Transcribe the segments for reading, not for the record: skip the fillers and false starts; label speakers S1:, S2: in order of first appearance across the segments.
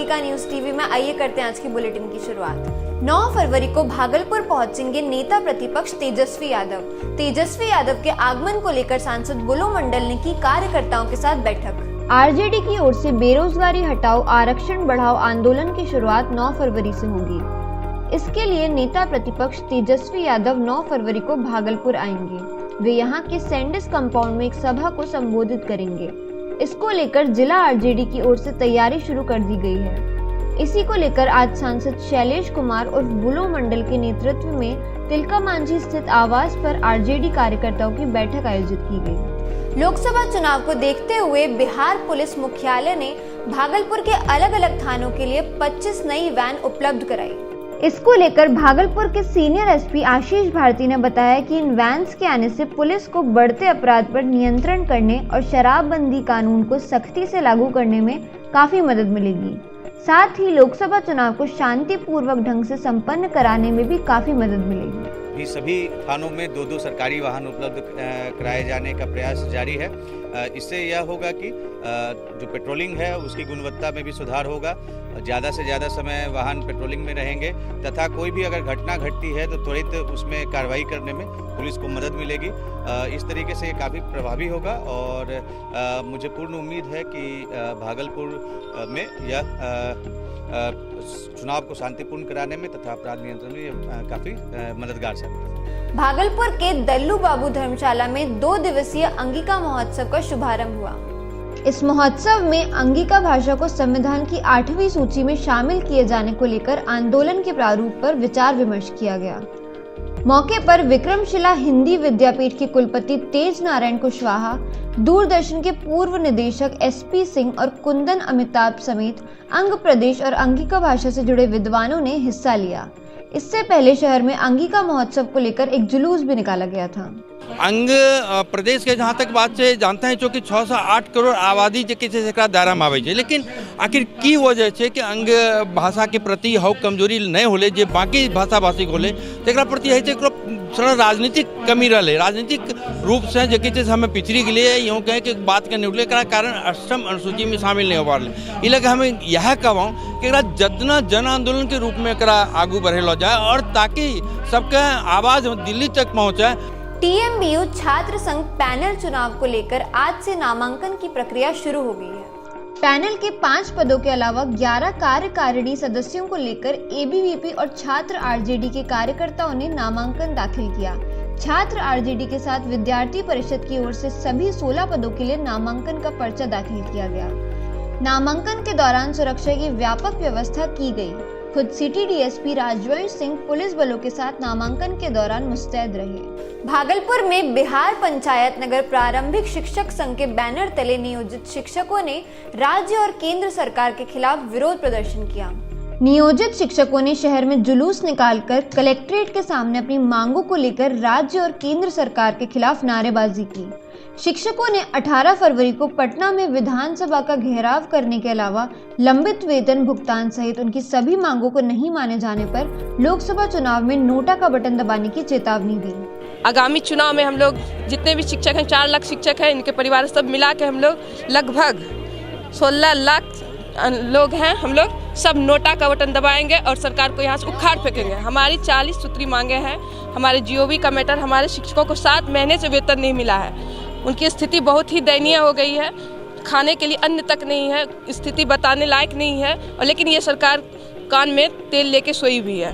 S1: Angika news TV में। आइए करते हैं आज की बुलेटिन की शुरुआत। 9 फरवरी को भागलपुर पहुंचेंगे नेता प्रतिपक्ष तेजस्वी यादव। तेजस्वी यादव के आगमन को लेकर सांसद बुलो मंडल ने की कार्यकर्ताओं के साथ बैठक। आरजेडी की ओर से बेरोजगारी हटाओ आरक्षण बढ़ाओ आंदोलन की शुरुआत 9 फरवरी से होगी। इसके लिए नेता प्रतिपक्ष तेजस्वी यादव 9 फरवरी को भागलपुर आएंगे। वे यहां के सैंडिस कंपाउंड में एक सभा को संबोधित करेंगे। इसको लेकर जिला आरजेडी की ओर से तैयारी शुरू कर दी गई है। इसी को लेकर आज सांसद शैलेश कुमार और बुलो मंडल के नेतृत्व में तिलका मांझी स्थित आवास पर आरजेडी कार्यकर्ताओं की बैठक आयोजित की गई। लोकसभा चुनाव को देखते हुए बिहार पुलिस मुख्यालय ने भागलपुर के अलग अलग थानों के लिए 25 नई वैन उपलब्ध कराई। इसको लेकर भागलपुर के सीनियर एसपी आशीष भारती ने बताया कि इन वैन्स के आने से पुलिस को बढ़ते अपराध पर नियंत्रण करने और शराबबंदी कानून को सख्ती से लागू करने में काफी मदद मिलेगी। साथ ही लोकसभा चुनाव को शांतिपूर्वक ढंग से संपन्न कराने में भी काफी मदद मिलेगी।
S2: सभी थानों में 2-2 सरकारी वाहन उपलब्ध कराए जाने का प्रयास जारी है। इससे यह होगा कि जो पेट्रोलिंग है उसकी गुणवत्ता में भी सुधार होगा। ज़्यादा से ज़्यादा समय वाहन पेट्रोलिंग में रहेंगे तथा कोई भी अगर घटना घटती है तो त्वरित उसमें कार्रवाई करने में पुलिस को मदद मिलेगी। इस तरीके से काफ़ी प्रभावी होगा और मुझे पूर्ण उम्मीद है कि भागलपुर में यह चुनाव को शांतिपूर्ण कराने में तथा अपराध नियंत्रण में काफी मददगार साबित होगा।
S1: भागलपुर के दल्लू बाबू धर्मशाला में 2 दिवसीय अंगिका महोत्सव का शुभारंभ हुआ। इस महोत्सव में अंगिका भाषा को संविधान की 8वीं सूची में शामिल किए जाने को लेकर आंदोलन के प्रारूप पर विचार विमर्श किया गया। मौके पर विक्रमशिला हिंदी विद्यापीठ के कुलपति तेज नारायण कुशवाहा, दूरदर्शन के पूर्व निदेशक एसपी सिंह और कुंदन अमिताभ समेत अंग प्रदेश और अंगिका भाषा से जुड़े विद्वानों ने हिस्सा लिया। इससे पहले शहर में अंगिका महोत्सव को लेकर एक जुलूस भी निकाला गया था।
S3: अंग प्रदेश के जहाँ तक बात से जानते हैं चूँकि 6 से 8 करोड़ आबादी के दायरा में आवे छै, लेकिन आखिर की वजह से कि अंग भाषा के प्रति हौ कमजोरी नहीं होले जे बाकी भाषा भाषी होले तेकरा प्रति है सरल राजनीतिक कमी रहे। राजनीतिक रूप से जो हमें पिछड़ी के लिए यूँ कहें कि बात के निकले कारण अष्टम अनुसूची में शामिल नहीं हो पा रहे। इस लगे हमें यह कहूँ कि जितना जन आंदोलन के रूप में आगू बढ़ेलो जाए और ताकि सबके आवाज़ दिल्ली तक पहुँचे।
S1: टीएमबीयू छात्र संघ पैनल चुनाव को लेकर आज से नामांकन की प्रक्रिया शुरू हो गई है। पैनल के 5 पदों के अलावा 11 कार्यकारिणी सदस्यों को लेकर एबीवीपी और छात्र आरजेडी के कार्यकर्ताओं ने नामांकन दाखिल किया। छात्र आरजेडी के साथ विद्यार्थी परिषद की ओर से सभी 16 पदों के लिए नामांकन का पर्चा दाखिल किया गया। नामांकन के दौरान सुरक्षा की व्यापक व्यवस्था की गई। खुद सिटी डीएसपी राजवंश सिंह पुलिस बलों के साथ नामांकन के दौरान मुस्तैद रहे। भागलपुर में बिहार पंचायत नगर प्रारंभिक शिक्षक संघ के बैनर तले नियोजित शिक्षकों ने राज्य और केंद्र सरकार के खिलाफ विरोध प्रदर्शन किया। नियोजित शिक्षकों ने शहर में जुलूस निकालकर कलेक्ट्रेट के सामने अपनी मांगों को लेकर राज्य और केंद्र सरकार के खिलाफ नारेबाजी की। शिक्षकों ने 18 फरवरी को पटना में विधानसभा का घेराव करने के अलावा लंबित वेतन भुगतान सहित उनकी सभी मांगों को नहीं माने जाने पर लोकसभा चुनाव में नोटा का बटन दबाने की चेतावनी दी।
S4: आगामी चुनाव में हम लोग जितने भी शिक्षक हैं, 4 लाख शिक्षक हैं, इनके परिवार सब मिला के हम लोग लगभग 16 लाख लोग हैं। हम लोग सब नोटा का बटन दबाएंगे और सरकार को यहाँ से उखाड़ फेंकेंगे। हमारी 40 सूत्री मांगे हैं। हमारे जीओबी का मैटर, हमारे शिक्षकों को 7 महीने से वेतन नहीं मिला है। उनकी स्थिति बहुत ही दयनीय हो गई है। खाने के लिए अन्न तक नहीं है, स्थिति बताने लायक नहीं है। और लेकिन ये सरकार कान में तेल लेके सोई हुई है।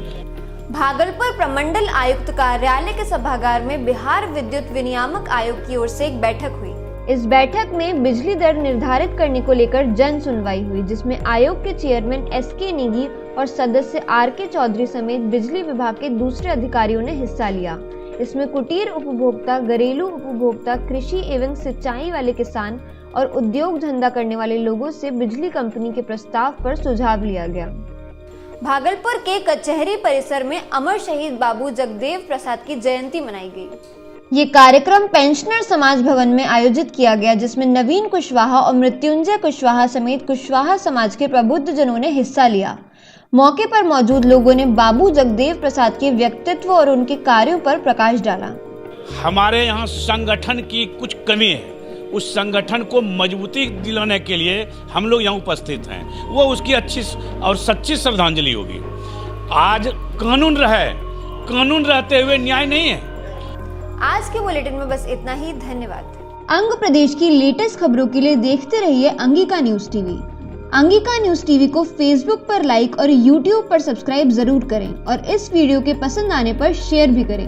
S1: भागलपुर प्रमंडल आयुक्त कार्यालय के सभागार में बिहार विद्युत विनियामक आयोग की ओर से एक बैठक हुई। इस बैठक में बिजली दर निर्धारित करने को लेकर जन सुनवाई हुई, जिसमें आयोग के चेयरमैन एसके नेगी और सदस्य आरके चौधरी समेत बिजली विभाग के दूसरे अधिकारियों ने हिस्सा लिया। इसमें कुटीर उपभोक्ता, घरेलू उपभोक्ता, कृषि एवं सिंचाई वाले किसान और उद्योग धंधा करने वाले लोगों से बिजली कंपनी के प्रस्ताव पर सुझाव लिया गया। भागलपुर के कचहरी परिसर में अमर शहीद बाबू जगदेव प्रसाद की जयंती मनाई गई। ये कार्यक्रम पेंशनर समाज भवन में आयोजित किया गया, जिसमें नवीन कुशवाहा और मृत्युंजय कुशवाहा समेत कुशवाहा समाज के प्रबुद्ध जनों ने हिस्सा लिया। मौके पर मौजूद लोगों ने बाबू जगदेव प्रसाद के व्यक्तित्व और उनके कार्यों पर प्रकाश डाला।
S5: हमारे यहाँ संगठन की कुछ कमी है, उस संगठन को मजबूती दिलाने के लिए हम लोग यहाँ उपस्थित हैं। वो उसकी अच्छी और सच्ची श्रद्धांजलि होगी। आज कानून रहते हुए न्याय नहीं है।
S1: आज के बुलेटिन में बस इतना ही। धन्यवाद। अंग प्रदेश की लेटेस्ट खबरों के लिए देखते रहिए Angika news TV. Angika news TV को फेसबुक पर लाइक और यूट्यूब पर सब्सक्राइब जरूर करें और इस वीडियो के पसंद आने पर शेयर भी करें।